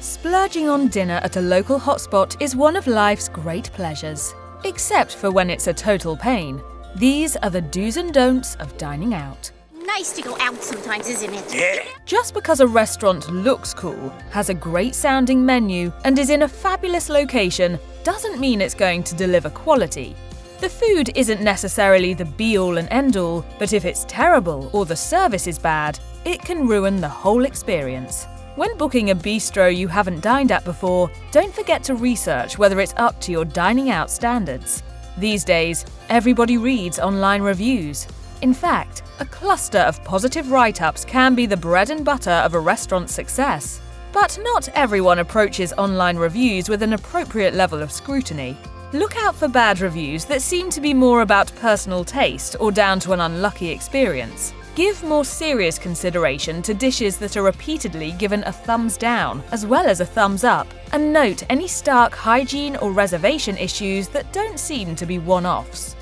Splurging on dinner at a local hotspot is one of life's great pleasures, except for when it's a total pain. These are the do's and don'ts of dining out. Nice to go out sometimes, isn't it? Yeah. Just because a restaurant looks cool, has a great sounding menu, and is in a fabulous location, doesn't mean it's going to deliver quality. The food isn't necessarily the be-all and end-all, but if it's terrible or the service is bad, it can ruin the whole experience. When booking a bistro you haven't dined at before, don't forget to research whether it's up to your dining out standards. These days, everybody reads online reviews. In fact, a cluster of positive write-ups can be the bread and butter of a restaurant's success. But not everyone approaches online reviews with an appropriate level of scrutiny. Look out for bad reviews that seem to be more about personal taste or down to an unlucky experience. Give more serious consideration to dishes that are repeatedly given a thumbs down as well as a thumbs up, and note any stark hygiene or reservation issues that don't seem to be one-offs.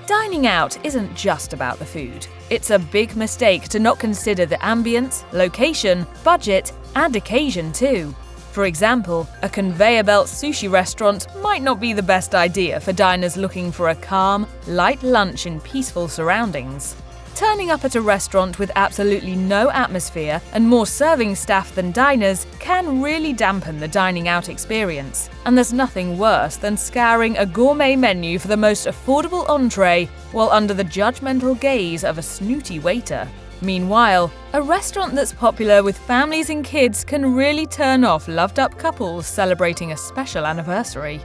Dining out isn't just about the food. It's a big mistake to not consider the ambience, location, budget, and occasion too. For example, a conveyor belt sushi restaurant might not be the best idea for diners looking for a calm, light lunch in peaceful surroundings. Turning up at a restaurant with absolutely no atmosphere and more serving staff than diners can really dampen the dining out experience. And there's nothing worse than scouring a gourmet menu for the most affordable entree while under the judgmental gaze of a snooty waiter. Meanwhile, a restaurant that's popular with families and kids can really turn off loved-up couples celebrating a special anniversary.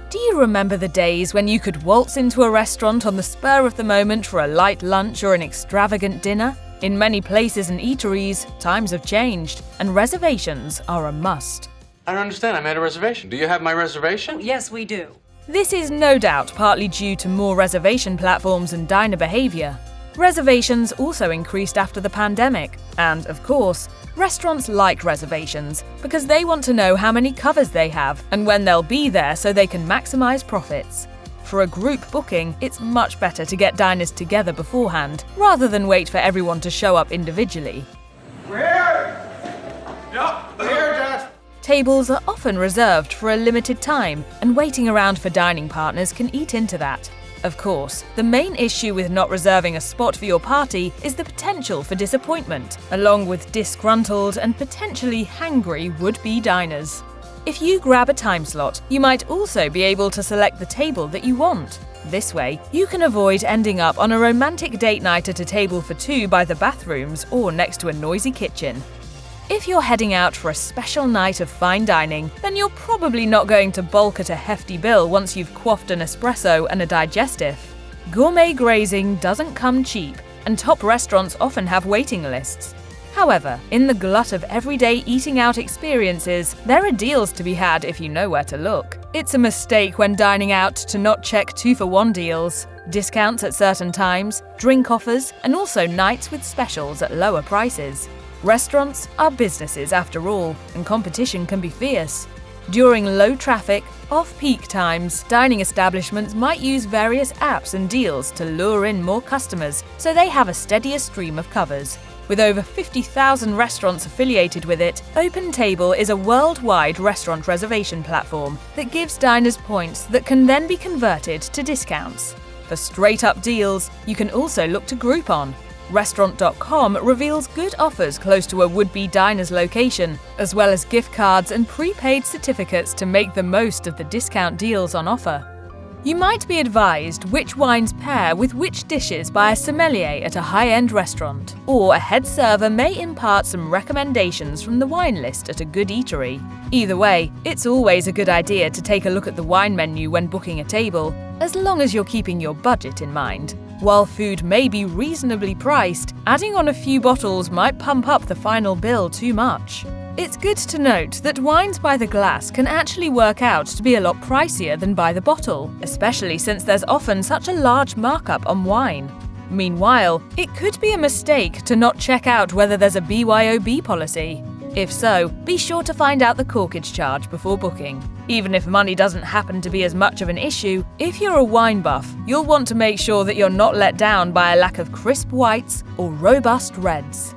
Do you remember the days when you could waltz into a restaurant on the spur of the moment for a light lunch or an extravagant dinner? In many places and eateries, times have changed, and reservations are a must. I don't understand. I made a reservation. Do you have my reservation? Yes, we do. This is no doubt partly due to more reservation platforms and diner behavior. Reservations also increased after the pandemic, and, of course, restaurants like reservations because they want to know how many covers they have and when they'll be there so they can maximize profits. For a group booking, it's much better to get diners together beforehand rather than wait for everyone to show up individually. We're here! Yep, we're here, Dad. Tables are often reserved for a limited time, and waiting around for dining partners can eat into that. Of course, the main issue with not reserving a spot for your party is the potential for disappointment, along with disgruntled and potentially hangry would-be diners. If you grab a time slot, you might also be able to select the table that you want. This way, you can avoid ending up on a romantic date night at a table for two by the bathrooms or next to a noisy kitchen. If you're heading out for a special night of fine dining, then you're probably not going to balk at a hefty bill once you've quaffed an espresso and a digestive. Gourmet grazing doesn't come cheap, and top restaurants often have waiting lists. However, in the glut of everyday eating out experiences, there are deals to be had if you know where to look. It's a mistake when dining out to not check 2-for-1 deals, discounts at certain times, drink offers, and also nights with specials at lower prices. Restaurants are businesses after all, and competition can be fierce. During low traffic, off-peak times, dining establishments might use various apps and deals to lure in more customers so they have a steadier stream of covers. With over 50,000 restaurants affiliated with it, OpenTable is a worldwide restaurant reservation platform that gives diners points that can then be converted to discounts. For straight-up deals, you can also look to Groupon. Restaurant.com reveals good offers close to a would-be diner's location, as well as gift cards and prepaid certificates to make the most of the discount deals on offer. You might be advised which wines pair with which dishes by a sommelier at a high-end restaurant, or a head server may impart some recommendations from the wine list at a good eatery. Either way, it's always a good idea to take a look at the wine menu when booking a table, as long as you're keeping your budget in mind. While food may be reasonably priced, adding on a few bottles might pump up the final bill too much. It's good to note that wines by the glass can actually work out to be a lot pricier than by the bottle, especially since there's often such a large markup on wine. Meanwhile, it could be a mistake to not check out whether there's a BYOB policy. If so, be sure to find out the corkage charge before booking. Even if money doesn't happen to be as much of an issue, if you're a wine buff, you'll want to make sure that you're not let down by a lack of crisp whites or robust reds.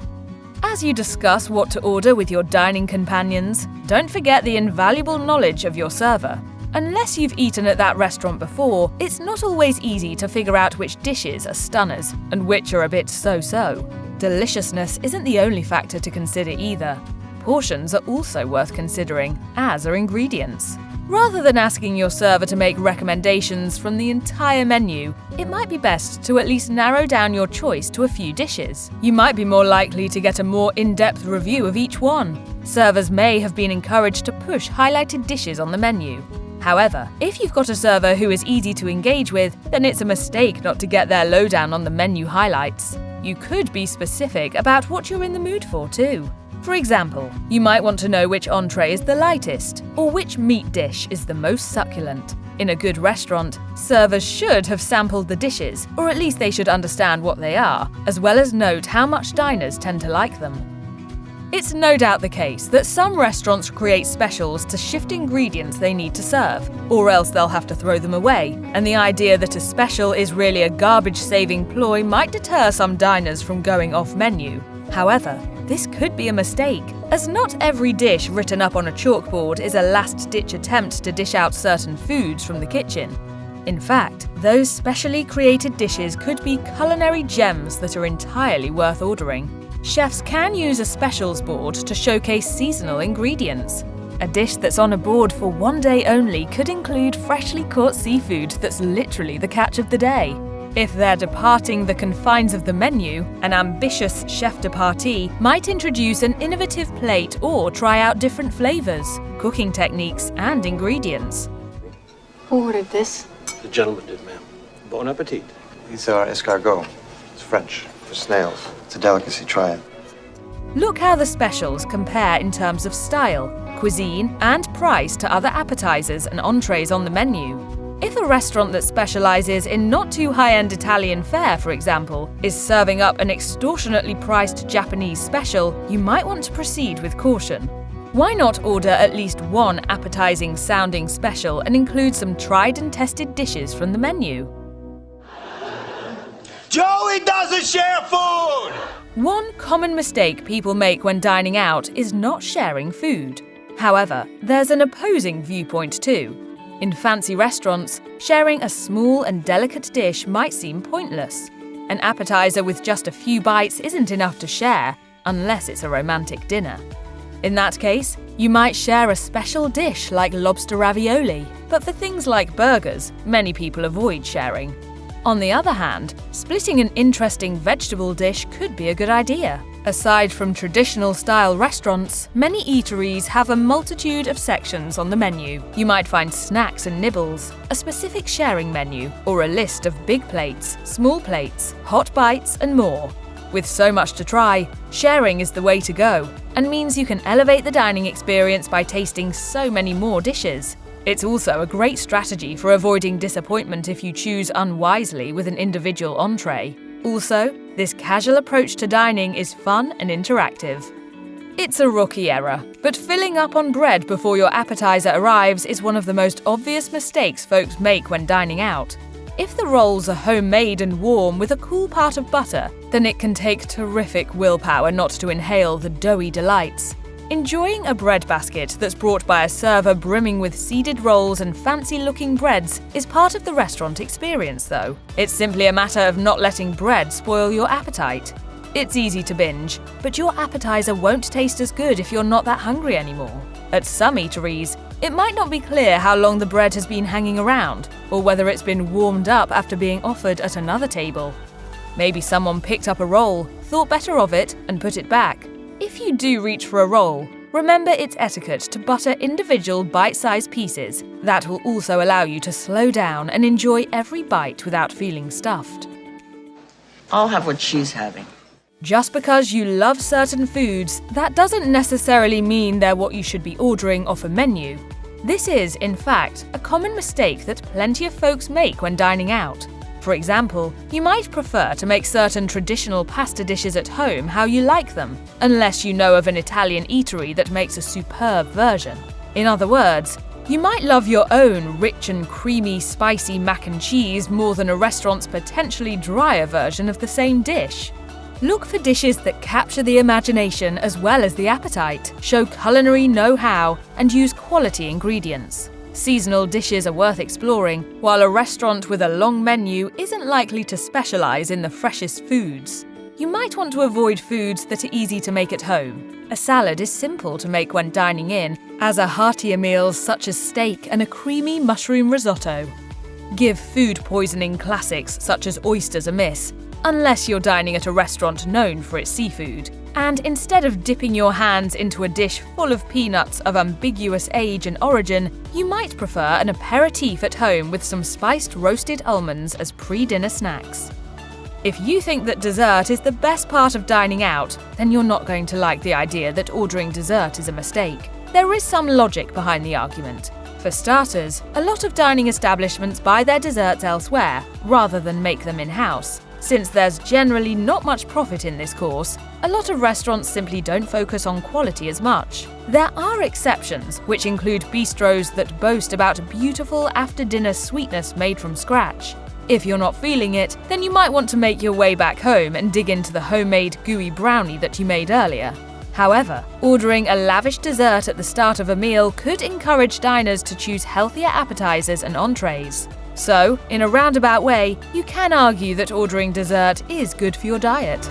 As you discuss what to order with your dining companions, don't forget the invaluable knowledge of your server. Unless you've eaten at that restaurant before, it's not always easy to figure out which dishes are stunners and which are a bit so-so. Deliciousness isn't the only factor to consider either. Portions are also worth considering, as are ingredients. Rather than asking your server to make recommendations from the entire menu, it might be best to at least narrow down your choice to a few dishes. You might be more likely to get a more in-depth review of each one. Servers may have been encouraged to push highlighted dishes on the menu. However, if you've got a server who is easy to engage with, then it's a mistake not to get their lowdown on the menu highlights. You could be specific about what you're in the mood for too. For example, you might want to know which entree is the lightest, or which meat dish is the most succulent. In a good restaurant, servers should have sampled the dishes, or at least they should understand what they are, as well as note how much diners tend to like them. It's no doubt the case that some restaurants create specials to shift ingredients they need to serve, or else they'll have to throw them away, and the idea that a special is really a garbage-saving ploy might deter some diners from going off-menu. However, this could be a mistake, as not every dish written up on a chalkboard is a last-ditch attempt to dish out certain foods from the kitchen. In fact, those specially created dishes could be culinary gems that are entirely worth ordering. Chefs can use a specials board to showcase seasonal ingredients. A dish that's on a board for one day only could include freshly caught seafood that's literally the catch of the day. If they're departing the confines of the menu, an ambitious chef de partie might introduce an innovative plate or try out different flavors, cooking techniques, and ingredients. Who ordered this? The gentleman did, ma'am. Bon appetit. These are escargot. It's French for snails. It's a delicacy, try it. Look how the specials compare in terms of style, cuisine, and price to other appetizers and entrees on the menu. If a restaurant that specializes in not too high-end Italian fare, for example, is serving up an extortionately priced Japanese special, you might want to proceed with caution. Why not order at least one appetizing-sounding special and include some tried and tested dishes from the menu? Joey doesn't share food! One common mistake people make when dining out is not sharing food. However, there's an opposing viewpoint too. In fancy restaurants, sharing a small and delicate dish might seem pointless. An appetizer with just a few bites isn't enough to share, unless it's a romantic dinner. In that case, you might share a special dish like lobster ravioli, but for things like burgers, many people avoid sharing. On the other hand, splitting an interesting vegetable dish could be a good idea. Aside from traditional-style restaurants, many eateries have a multitude of sections on the menu. You might find snacks and nibbles, a specific sharing menu, or a list of big plates, small plates, hot bites, and more. With so much to try, sharing is the way to go, and means you can elevate the dining experience by tasting so many more dishes. It's also a great strategy for avoiding disappointment if you choose unwisely with an individual entree. Also, this casual approach to dining is fun and interactive. It's a rookie error, but filling up on bread before your appetizer arrives is one of the most obvious mistakes folks make when dining out. If the rolls are homemade and warm with a cool part of butter, then it can take terrific willpower not to inhale the doughy delights. Enjoying a bread basket that's brought by a server brimming with seeded rolls and fancy-looking breads is part of the restaurant experience, though. It's simply a matter of not letting bread spoil your appetite. It's easy to binge, but your appetizer won't taste as good if you're not that hungry anymore. At some eateries, it might not be clear how long the bread has been hanging around, or whether it's been warmed up after being offered at another table. Maybe someone picked up a roll, thought better of it, and put it back. If you do reach for a roll, remember it's etiquette to butter individual bite-sized pieces. That will also allow you to slow down and enjoy every bite without feeling stuffed. I'll have what she's having. Just because you love certain foods, that doesn't necessarily mean they're what you should be ordering off a menu. This is, in fact, a common mistake that plenty of folks make when dining out. For example, you might prefer to make certain traditional pasta dishes at home how you like them, unless you know of an Italian eatery that makes a superb version. In other words, you might love your own rich and creamy, spicy mac and cheese more than a restaurant's potentially drier version of the same dish. Look for dishes that capture the imagination as well as the appetite, show culinary know-how, and use quality ingredients. Seasonal dishes are worth exploring, while a restaurant with a long menu isn't likely to specialize in the freshest foods. You might want to avoid foods that are easy to make at home. A salad is simple to make when dining in, as are heartier meals such as steak and a creamy mushroom risotto. Give food poisoning classics such as oysters a miss, unless you're dining at a restaurant known for its seafood. And instead of dipping your hands into a dish full of peanuts of ambiguous age and origin, you might prefer an aperitif at home with some spiced roasted almonds as pre-dinner snacks. If you think that dessert is the best part of dining out, then you're not going to like the idea that ordering dessert is a mistake. There is some logic behind the argument. For starters, a lot of dining establishments buy their desserts elsewhere, rather than make them in-house. Since there's generally not much profit in this course, a lot of restaurants simply don't focus on quality as much. There are exceptions, which include bistros that boast about beautiful after-dinner sweetness made from scratch. If you're not feeling it, then you might want to make your way back home and dig into the homemade gooey brownie that you made earlier. However, ordering a lavish dessert at the start of a meal could encourage diners to choose healthier appetizers and entrees. So, in a roundabout way, you can argue that ordering dessert is good for your diet.